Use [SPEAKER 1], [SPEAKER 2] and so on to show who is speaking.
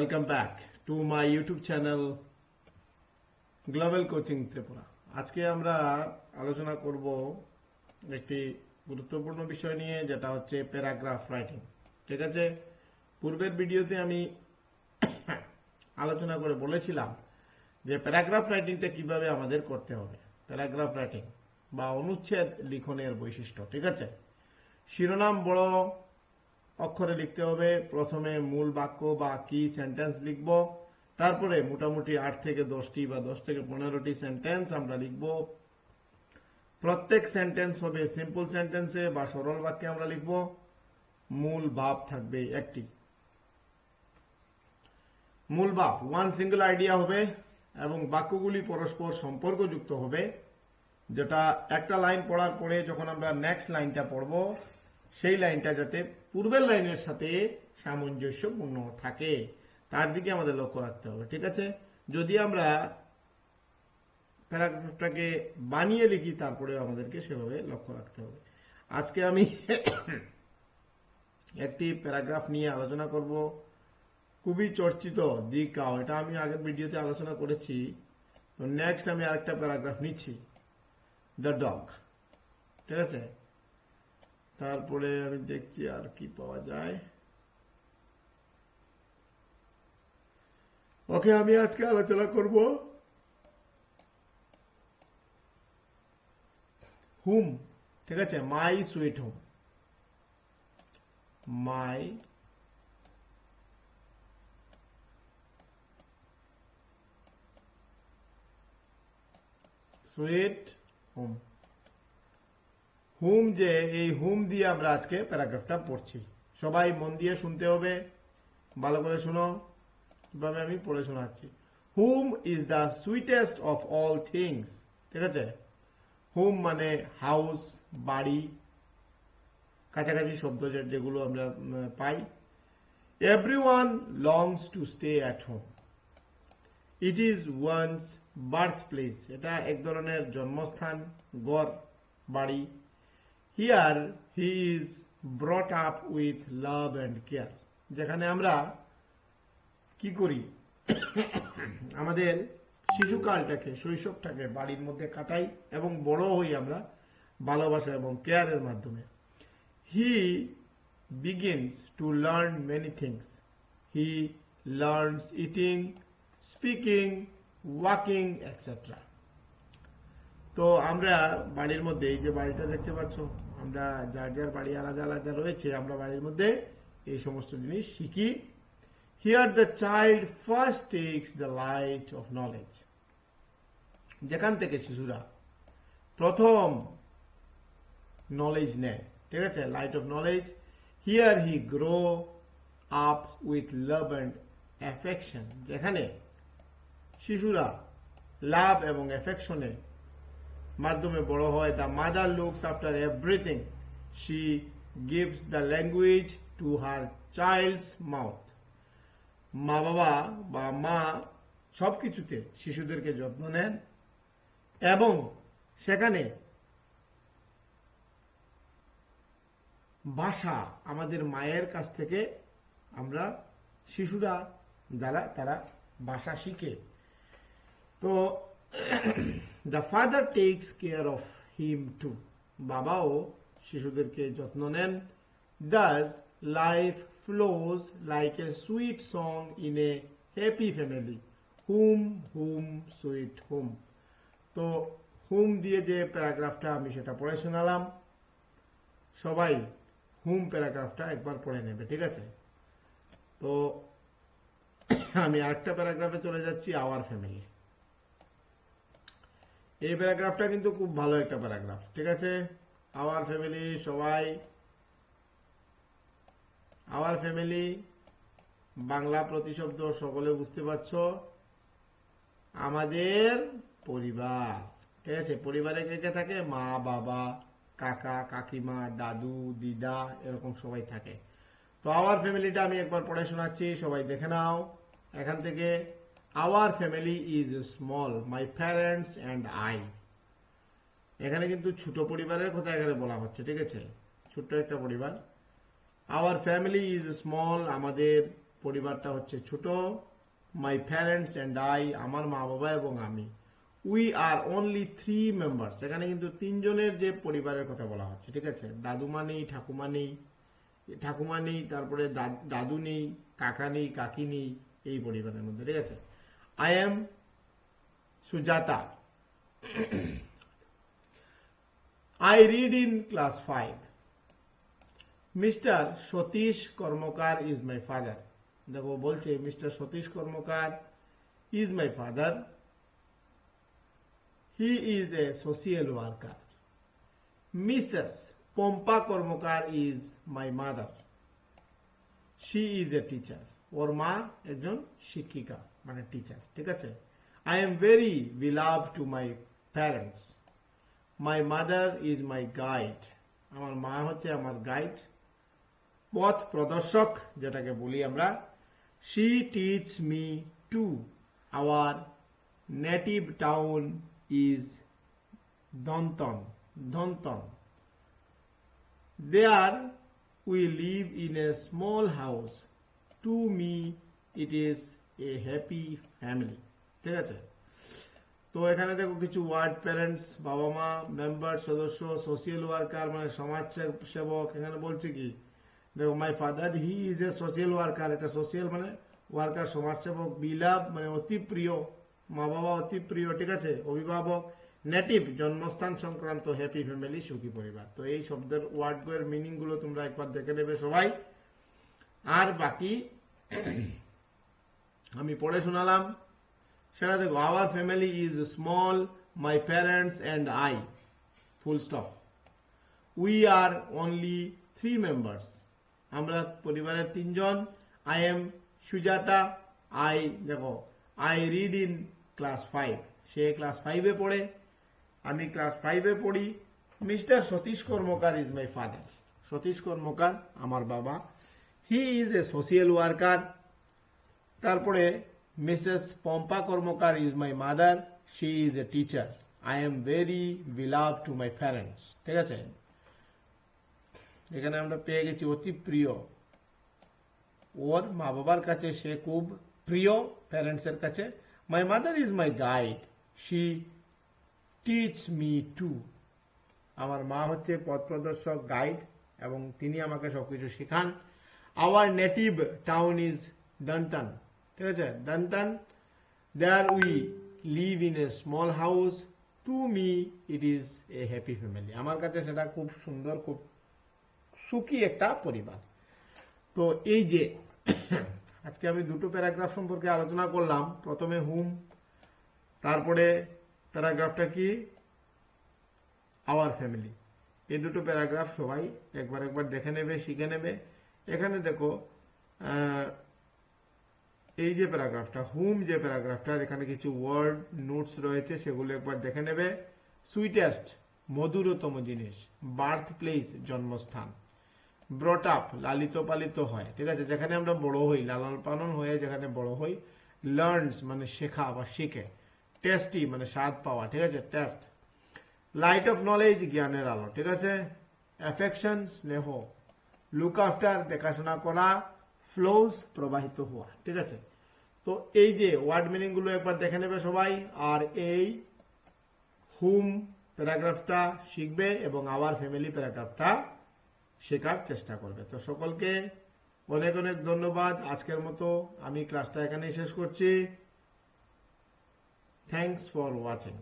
[SPEAKER 1] Welcome back to my YouTube channel Global Coaching Tripura. আজকে আমরা আলোচনা করব একটি গুরুত্বপূর্ণ বিষয় নিয়ে, যেটা হচ্ছে প্যারাগ্রাফ রাইটিং। ঠিক আছে, পূর্বের ভিডিওতে আমি আলোচনা করে বলেছিলাম যে প্যারাগ্রাফ রাইটিংটা কিভাবে আমাদের করতে হবে। প্যারাগ্রাফ রাইটিং বা অনুচ্ছেদ লিখনের বৈশিষ্ট্য। ঠিক আছে, শিরোনাম বড় অক্ষরে লিখতে হবে। প্রথমে মূল বাক্য বা কি সেন্টেন্স লিখব, তারপরে মোটামুটি 8 থেকে 10টি বা 10 থেকে 15টি সেন্টেন্স আমরা লিখব। প্রত্যেক সেন্টেন্স হবে সিম্পল সেন্টেন্সে বা সরল বাক্যে আমরা লিখব। মূল ভাব থাকবে একটি, মূল ভাব ওয়ান সিঙ্গেল আইডিয়া হবে এবং বাক্যগুলি পরস্পর সম্পর্কযুক্ত হবে, যেটা একটা লাইন পড়ার পরে যখন আমরা নেক্সট লাইনটা পড়ব সেই লাইনটা যাতে পূর্বের লাইনের সাথে সামঞ্জস্যপূর্ণ থাকে তার দিকে আমাদের লক্ষ্য রাখতে হবে। ঠিক আছে, যদি আমরা প্যারাগ্রাফটাকে বানিয়ে লিখি তারপরে আমাদেরকে সেভাবে লক্ষ্য রাখতে হবে। আজকে আমি একটি প্যারাগ্রাফ নিয়ে আলোচনা করব, খুবই চর্চিত দি কাউ। এটা আমি আগের ভিডিওতে আলোচনা করেছি। তো নেক্সট আমি আরেকটা প্যারাগ্রাফ নিচ্ছি, দ্য ডগ। ঠিক আছে, তারপরে আমি দেখছি আর কি পাওয়া যায়। ওকে, আমি আজকে আলোচনা করব হুম। ঠিক আছে, my sweet home. My sweet home. Home, যে এই হুম দিয়ে আমরা আজকে প্যারাগ্রাফটা পড়ছি। সবাই মন দিয়ে শুনতে হবে, ভালো করে শুনো কিভাবে আমি পড়ে শোনাচ্ছি। Home is the sweetest of all things. ঠিক আছে, হুম মানে হাউস, বাড়ি, কাছাকাছি শব্দ যেগুলো আমরা পাই। Everyone longs to stay at home. It is one's birth place. এটা এক ধরনের জন্মস্থান, ঘর, বাড়ি। Here he is brought up with love and care. যেখানে আমরা কি করি, আমাদের শিশুকালটাকে, শৈশবটাকে বাড়ির মধ্যে কাটাই এবং বড় হই আমরা ভালোবাসা এবং কেয়ারের মাধ্যমে। হি begins to learn many things. He learns eating, speaking, walking, etc. তো আমরা বাড়ির মধ্যে, এই যে বাড়িটা দেখতে পাচ্ছ, আমরা যার যার বাড়ি আলাদা আলাদা রয়েছে, আমরা বাড়ির মধ্যে এই সমস্ত জিনিস শিখি। Here the child first takes the light of knowledge. যেখান থেকে শিশুরা প্রথম নলেজ নেয়। ঠিক আছে, light off knowledge. Here he grow up with love and affection. যেখানে শিশুরা লাভ এবং অ্যাফেকশনে মাধ্যমে বড় হয়। The mother looks after everything. She gives the language to her child's mouth. মা বাবা বা মা সবকিছুতে শিশুদেরকে যত্ন নেন এবং সেখানে ভাষা আমাদের মায়ের কাছ থেকে আমরা শিশুরা যারা তারা ভাষা শিখে। তো the father tax care of him to. বাবাও শিশুদেরকে যত্ন নেন। Das life flows like a sweet song in a happy family. Hmm hmm sweet home. তো হুম দিয়ে যে প্যারাগ্রাফটা আমি সেটা পড়ে শোনালাম, সবাই হুম প্যারাগ্রাফটা একবার পড়ে নেবে। ঠিক আছে, তো আমি আরেকটা প্যারাগ্রাফে চলে যাচ্ছি, আওয়ার ফ্যামিলি। এই প্যারাগ্রাফটা কিন্তু খুব ভালো একটা প্যারাগ্রাফ। ঠিক আছে, আওয়ার ফ্যামিলি, সবাই আওয়ার ফ্যামিলি বাংলা প্রতিশব্দ সকলে বুঝতে পারছো, আমাদের পরিবার। ঠিক আছে, পরিবারে কে কে থাকে? মা, বাবা, কাকা, কাকিমা, দাদু, দিদা, এরকম সবাই থাকে। তো আওয়ার ফ্যামিলিটা আমি একবার পড়ে শোনাচ্ছি, সবাই দেখে নাও এখান থেকে। Hour family is small, my parents and I. এখানে কিন্তু ছোট পরিবারের কথা এখানে বলা হচ্ছে। ঠিক আছে, ছোট্ট একটা পরিবার। আওয়ার ফ্যামিলি ইজ স্মল, আমাদের পরিবারটা হচ্ছে ছোট, মাই প্যারেন্টস অ্যান্ড আই, আমার মা বাবা এবং আমি, উই আর অনলি 3 মেম্বার্স। এখানে কিন্তু 3 জনের যে পরিবারের কথা বলা হচ্ছে, ঠিক আছে? দাদুমা নেই, ঠাকুমা নেই, তারপরে দাদু নেই, কাকা নেই, কাকি নেই এই পরিবারের মধ্যে, ঠিক আছে? I am Sujata, I read in class 5. Mr. Satish Karmakar is my father. দেখো বলছে mister Satish Karmakar is my father. He is a social worker. Mrs. Pompa Karmakar is my mother. She is a teacher. ওর মা একজন শিক্ষিকা মানে teacher, ঠিক আছে? I am very beloved to my parents. My mother is my guide. আমার মা হচ্ছে আমার গাইড, পথ প্রদর্শক যেটাকে বলি আমরা। She teach me to. Our native town is Danton. There we live in a small house. To me it is a happy family. ঠিক আছে? তো এখানে দেখো কিছু ওয়ার্ড, প্যারেন্টস বাবা মা, মেম্বার সদস্য, সোশিয়াল ওয়ার্কার মানে সমাজ সেবক। এখানে বলছে কি দেখো my father he is a social worker, এটা সোশিয়াল মানে ওয়ার্কার সমাজসেবক, বিলাভ মানে অতি প্রিয়, মা বাবা অতি প্রিয়, ঠিক আছে? অভিভাবক, নেটিভ জন্মস্থান সংক্রান্ত, হ্যাপি ফ্যামিলি সুখী পরিবার। তো এই শব্দের ওয়ার্ডগুলোর মিনিং গুলো তোমরা একবার দেখে নেবে সবাই। আর বাকি আমি পড়ে শোনালাম সেটা দেখো। Our family is small, my parents and I, full stop. We are only 3 members, আমরা পরিবারের 3 জন। আই এম সুজাতা, আই দেখো আই রিড ইন ক্লাস 5, সে ক্লাস 5-এ পড়ে, আমি ক্লাস 5-এ পড়ি। Mr Satish Karmakar is my father, Satish Karmakar আমার বাবা। He is a social worker. তারপরে Mrs Pampa Karmakar is my mother, she is a teacher. I am very বিলাভ to my parents, ঠিক আছে? এখানে আমরা পেয়ে গেছি অতি প্রিয়, ওর মা বাবার কাছে সে খুব প্রিয়, প্যারেন্টস এর কাছে। My mother is my guide, she teach me two. আমার মা হচ্ছে পথ প্রদর্শক, গাইড, এবং তিনি আমাকে সবকিছু শেখান। Our native town is Dantan, ঠিক আছে? Dantan. There we live in a small house. To me it is a happy family, আমার কাছে সেটা খুব সুন্দর, খুব সুখী একটা পরিবার। তো এই যে আজকে আমি দুটো প্যারাগ্রাফ সম্পর্কে আলোচনা করলাম, প্রথমে হুম, তারপরে প্যারাগ্রাফটা কি আওয়ার ফ্যামিলি। এই দুটো প্যারাগ্রাফ সবাই একবার দেখে নেবে, শিখে নেবে। এখানে দেখো এই যে প্যারাগ্রাফটা হুম, যে প্যারাগ্রাফটা, এখানে কিছু ওয়ার্ড নোটস রয়েছে, সেগুলো একবার দেখে নেবে। সুইটেস্ট মধুরতম জিনিস, বার্থ প্লেস জন্মস্থান, ব্রট আপ লালিত পালিত হয়, ঠিক আছে? যেখানে আমরা বড় হই, লালন পালন হয়ে যেখানে বড় হই। লার্নস মানে শেখা বা শিখে। টেস্টি মানে স্বাদ পাওয়া, ঠিক আছে? টেস্ট। লাইট অফ নলেজ জ্ঞানের আলো, ঠিক আছে? অ্যাফেকশন স্নেহ। লুক আফটার দেখাশোনা করা। ফ্লোস প্রবাহিত হওয়া, ঠিক আছে? তো এই যে ওয়ার্ড মিনিং গুলো একবার দেখে নেবে সবাই, আর এই হুম প্যারাগ্রাফটা শিখবে এবং আওয়ার ফ্যামিলি প্যারাগ্রাফটা শেখার চেষ্টা করবে। তো সকলকে অনেক অনেক ধন্যবাদ। আজকের মতো আমি ক্লাসটা এখানেই শেষ করছি। Thanks for watching.